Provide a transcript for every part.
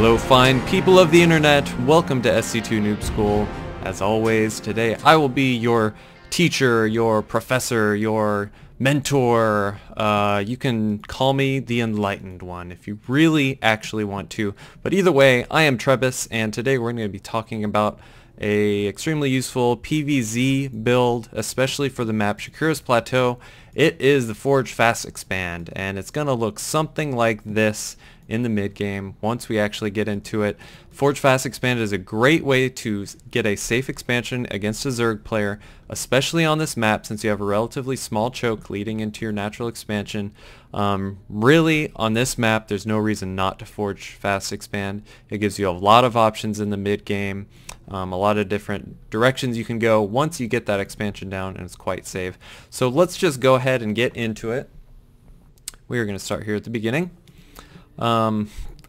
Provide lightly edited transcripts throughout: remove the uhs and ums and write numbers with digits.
Hello fine people of the internet, welcome to SC2 Noob School. As always, today I will be your teacher, your professor, your mentor. You can call me the enlightened one if you really actually want to. But either way, I am Trebus, and today we're going to be talking about a extremely useful PvZ build, especially for the map Shakuras Plateau. It is the Forge Fast Expand, and it's going to look something like this in the mid game once we actually get into it. Forge Fast Expand is a great way to get a safe expansion against a zerg player, especially on this map since you have a relatively small choke leading into your natural expansion. Really, on this map, there's no reason not to Forge Fast Expand. It gives you a lot of options in the mid game, a lot of different directions you can go once you get that expansion down, and it's quite safe. So let's just go ahead and get into it. We are going to start here at the beginning.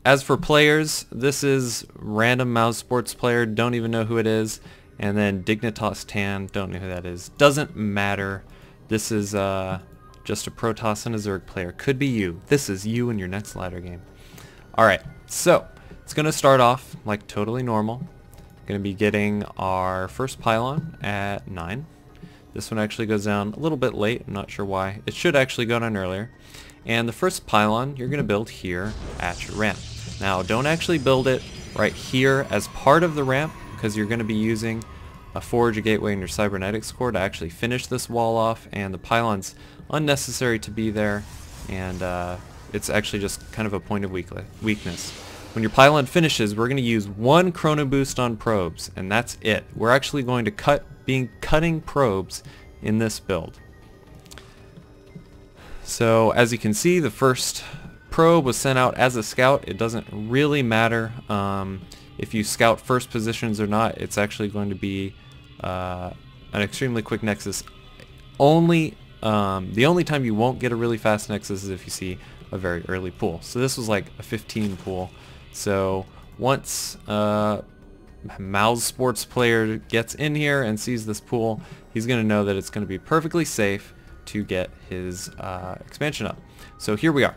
As for players, this is random mouse sports player, don't even know who it is, and then Dignitas Tan, don't know who that is. Doesn't matter. This is just a Protoss and a Zerg player. Could be you. This is you in your next ladder game. Alright, so it's going to start off like totally normal. Going to be getting our first pylon at 9. This one actually goes down a little bit late, I'm not sure why. It should actually go down earlier. And the first pylon you're going to build here at your ramp. Now don't actually build it right here as part of the ramp, because you're going to be using a forge, a gateway, and your cybernetics core to actually finish this wall off, and the pylon's unnecessary to be there, and it's actually just kind of a point of weakness. When your pylon finishes, we're going to use one chrono boost on probes, and that's it. We're actually going to cutting probes in this build. So as you can see, the first probe was sent out as a scout. It doesn't really matter if you scout first positions or not. It's actually going to be an extremely quick nexus. The only time you won't get a really fast nexus is if you see a very early pool. So this was like a 15 pool. So once Mouse Sports player gets in here and sees this pool, he's going to know that it's going to be perfectly safe to get his expansion up. So here we are.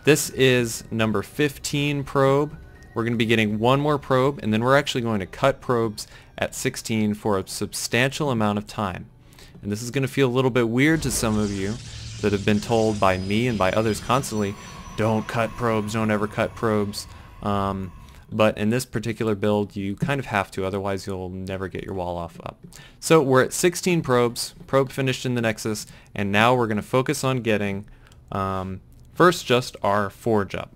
This is number 15 probe. We're going to be getting one more probe, and then we're actually going to cut probes at 16 for a substantial amount of time. And this is going to feel a little bit weird to some of you that have been told by me and by others constantly, don't cut probes, don't ever cut probes. But in this particular build, you kind of have to, otherwise you'll never get your wall off up. So we're at 16 probes, probe finished in the nexus, and now we're going to focus on getting first just our forge up.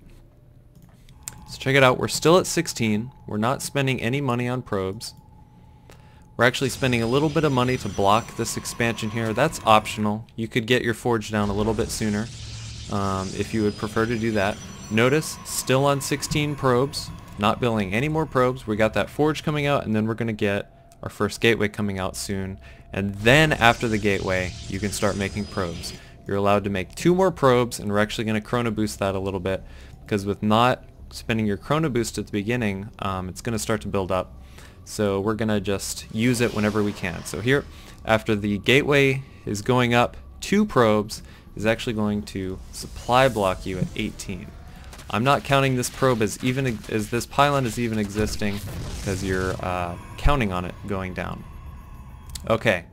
So check it out, we're still at 16, we're not spending any money on probes. We're actually spending a little bit of money to block this expansion here. That's optional. You could get your forge down a little bit sooner if you would prefer to do that. Notice, still on 16 probes. Not building any more probes. We got that forge coming out, and then we're going to get our first gateway coming out soon. And then after the gateway, you can start making probes. You're allowed to make 2 more probes, and we're actually going to chrono boost that a little bit, because with not spending your chrono boost at the beginning, it's going to start to build up. So we're going to just use it whenever we can. So here, after the gateway is going up, 2 probes is actually going to supply block you at 18. I'm not counting this probe as this pylon is even existing, because you're counting on it going down. Okay,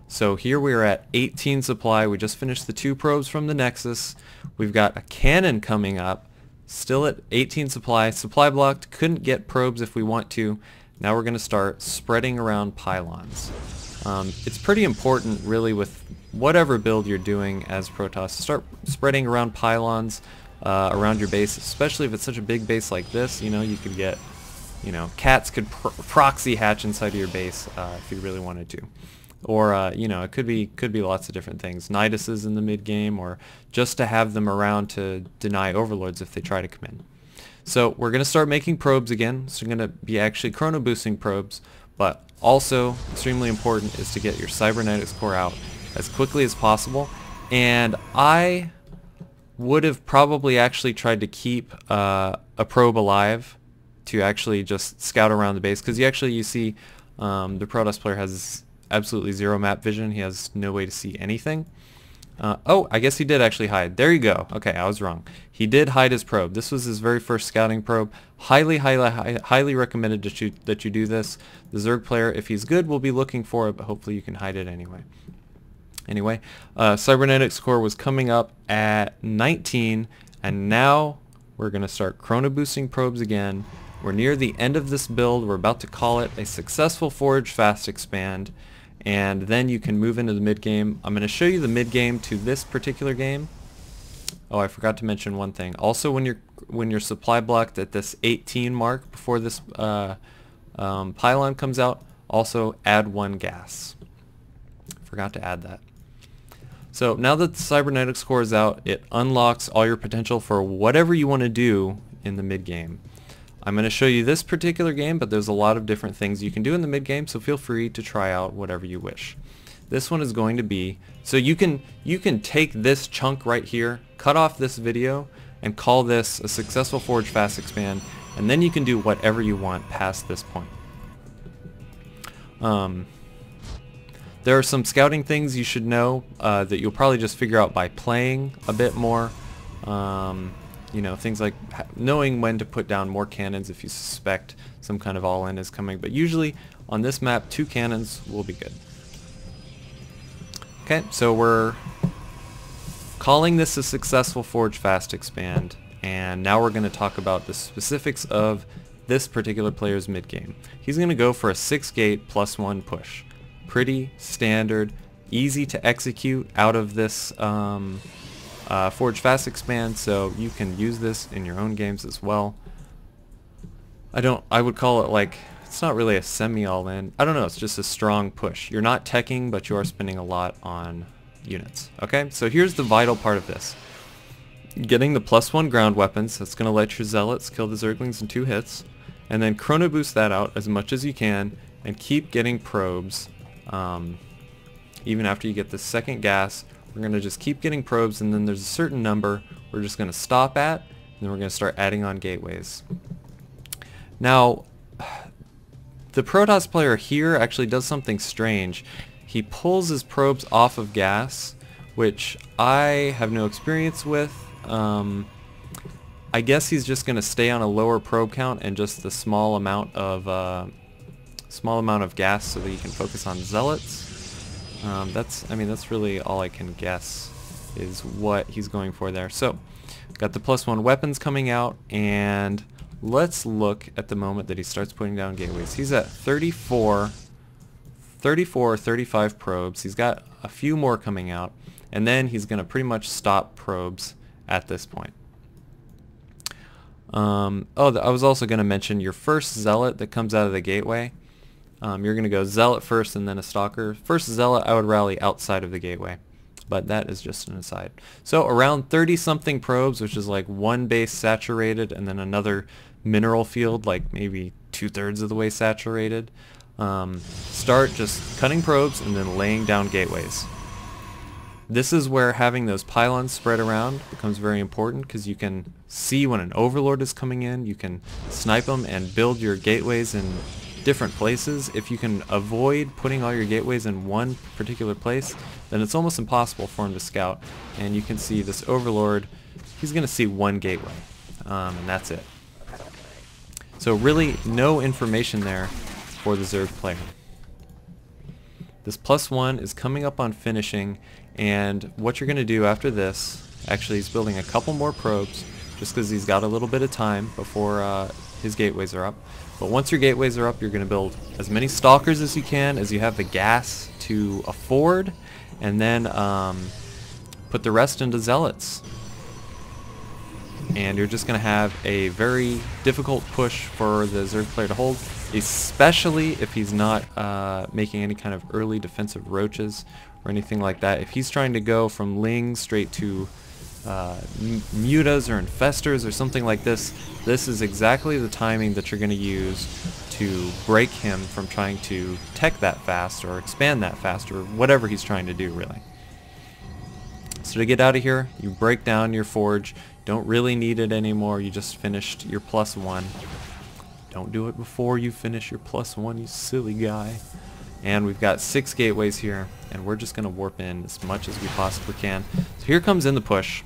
so here we are at 18 supply. We just finished the 2 probes from the nexus. We've got a cannon coming up, still at 18 supply. Supply blocked, couldn't get probes if we want to. Now we're going to start spreading around pylons. It's pretty important really with whatever build you're doing as Protoss, start spreading around pylons around your base, especially if it's such a big base like this. You know, you could get, cats could proxy hatch inside of your base if you really wanted to, or it could be lots of different things. Niduses in the mid game, or just to have them around to deny overlords if they try to come in. So we're going to start making probes again. So we're going to be actually chrono boosting probes, but also extremely important is to get your cybernetics core out as quickly as possible. And I would have probably actually tried to keep a probe alive to actually just scout around the base, because you see the Protoss player has absolutely zero map vision. He has no way to see anything. Oh, I guess he did actually hide. There you go. Okay, I was wrong. He did hide his probe. This was his very first scouting probe. Highly recommended that you do this. The Zerg player, if he's good, will be looking for it, but hopefully you can hide it anyway. Anyway, Cybernetics core was coming up at 19, and now we're going to start chrono boosting probes again. We're near the end of this build. We're about to call it a successful forge fast expand, and then you can move into the mid game. I'm going to show you the mid game to this particular game. Oh, I forgot to mention one thing. Also, when you're supply blocked at this 18 mark before this pylon comes out, also add 1 gas. Forgot to add that. So now that the Cybernetics core is out, it unlocks all your potential for whatever you want to do in the mid game. I'm going to show you this particular game, but there's a lot of different things you can do in the mid game, so feel free to try out whatever you wish. This one is going to be, so you can take this chunk right here, cut off this video, and call this a successful forge fast expand, and then you can do whatever you want past this point. There are some scouting things you should know that you'll probably just figure out by playing a bit more. You know, things like knowing when to put down more cannons if you suspect some kind of all-in is coming. But usually on this map, 2 cannons will be good. Okay, so we're calling this a successful forge fast expand, and now we're going to talk about the specifics of this particular player's mid game. He's going to go for a 6-gate +1 push. Pretty standard, easy to execute out of this forge fast expand, so you can use this in your own games as well. I would call it like, it's not really a semi all-in. I don't know, it's just a strong push. You're not teching, but you are spending a lot on units. Okay, so here's the vital part of this. Getting the +1 ground weapons, that's going to let your zealots kill the zerglings in 2 hits, and then chrono boost that out as much as you can, and keep getting probes. Even after you get the 2nd gas, we're going to just keep getting probes, and then there's a certain number we're just going to stop at, and then we're going to start adding on gateways. Now, the Protoss player here actually does something strange. He pulls his probes off of gas, which I have no experience with. I guess he's just going to stay on a lower probe count and just the small amount of gas so that you can focus on zealots. That's really all I can guess is what he's going for there. So, got the +1 weapons coming out, and let's look at the moment that he starts putting down gateways. He's at 34 or 35 probes. He's got a few more coming out, and then he's going to pretty much stop probes at this point. I was also going to mention your first zealot that comes out of the gateway. You're going to go zealot first and then a stalker. First zealot I would rally outside of the gateway, but that is just an aside. So around 30 something probes, which is like 1 base saturated and then another mineral field like maybe 2/3 of the way saturated. Start just cutting probes and then laying down gateways. This is where having those pylons spread around becomes very important, because you can see when an overlord is coming in, you can snipe them and build your gateways in different places. If you can avoid putting all your gateways in one particular place, then it's almost impossible for him to scout. And you can see this overlord, he's going to see 1 gateway, and that's it. So really no information there for the Zerg player. This +1 is coming up on finishing, and what you're going to do after this, actually he's building a couple more probes just because he's got a little bit of time before his gateways are up. But once your gateways are up, you're going to build as many stalkers as you can, as you have the gas to afford, and then put the rest into zealots. And you're just going to have a very difficult push for the Zerg player to hold, especially if he's not making any kind of early defensive roaches or anything like that. If he's trying to go from Ling straight to mutas or infestors or something like this, this is exactly the timing that you're going to use to break him from trying to tech that fast or expand that fast or whatever he's trying to do, really. So to get out of here, you break down your forge. Don't really need it anymore. You just finished your +1. Don't do it before you finish your +1, you silly guy. And we've got 6 gateways here, and we're just going to warp in as much as we possibly can. So here comes in the push.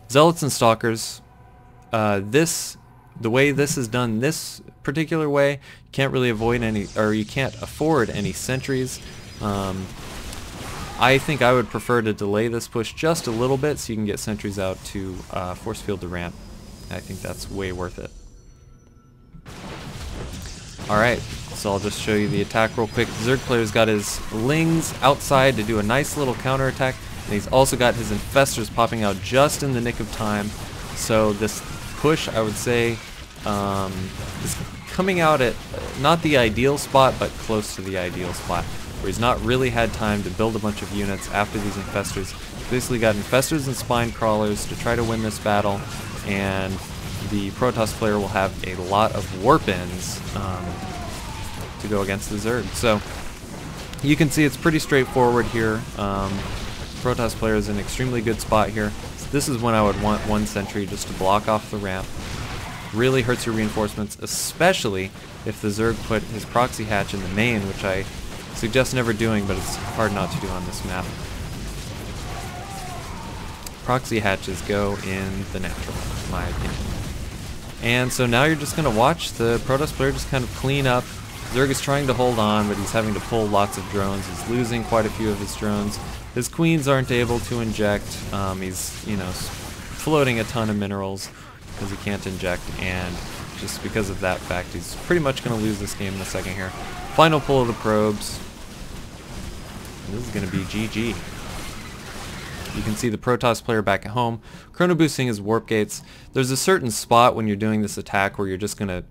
Zealots and Stalkers. The way this is done this particular way, you can't really avoid any, or you can't afford any sentries. I think I would prefer to delay this push just a little bit so you can get sentries out to force field the ramp. I think that's way worth it. Alright, so I'll just show you the attack real quick. The Zerg player's got his Lings outside to do a nice little counter attack, and he's also got his Infestors popping out just in the nick of time. So this push, I would say, is coming out at not the ideal spot, but close to the ideal spot, where he's not really had time to build a bunch of units after these Infestors. He's basically got Infestors and Spine Crawlers to try to win this battle, and the Protoss player will have a lot of warp-ins to go against the Zerg. So you can see it's pretty straightforward here. Protoss player is in an extremely good spot here. So this is when I would want one sentry just to block off the ramp. Really hurts your reinforcements, especially if the Zerg put his proxy hatch in the main, which I suggest never doing, but it's hard not to do on this map. Proxy hatches go in the natural, in my opinion. And so now you're just going to watch the Protoss player just kind of clean up. Zerg is trying to hold on, but he's having to pull lots of drones. He's losing quite a few of his drones. His queens aren't able to inject. He's, you know, floating a ton of minerals because he can't inject, and just because of that fact, he's pretty much going to lose this game in a second here. Final pull of the probes. And this is going to be GG. You can see the Protoss player back at home, chrono boosting his warp gates. There's a certain spot when you're doing this attack where you're just gonna,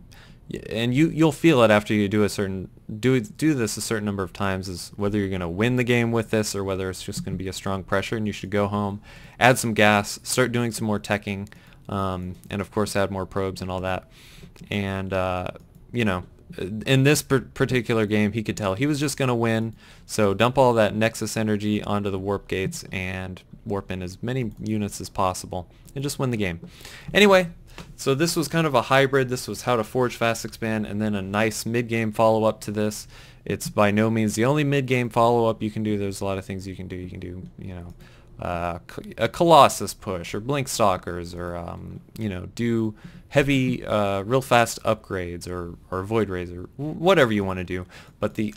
and you'll feel it after you do this a certain number of times, is whether you're gonna win the game with this or whether it's just gonna be a strong pressure, and you should go home, add some gas, start doing some more teching, and of course add more probes and all that. And you know, in this particular game, he could tell he was just going to win, so dump all that Nexus energy onto the warp gates and warp in as many units as possible and just win the game. Anyway, so this was kind of a hybrid. This was how to forge fast expand, and then a nice mid-game follow-up to this. It's by no means the only mid-game follow-up you can do. There's a lot of things you can do. You can do, you know, a Colossus push, or Blink Stalkers, or you know, do heavy, real fast upgrades, or Void Razor, whatever you want to do. But the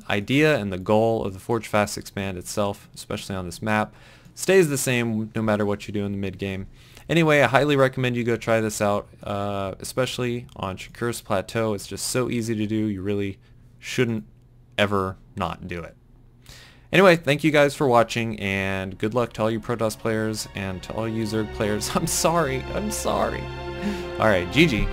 idea and the goal of the Forge Fast Expand itself, especially on this map, stays the same no matter what you do in the mid game. Anyway, I highly recommend you go try this out, especially on Shakuras Plateau. It's just so easy to do. You really shouldn't ever not do it. Anyway, thank you guys for watching, and good luck to all you Protoss players and to all you Zerg players. I'm sorry. Alright, GG.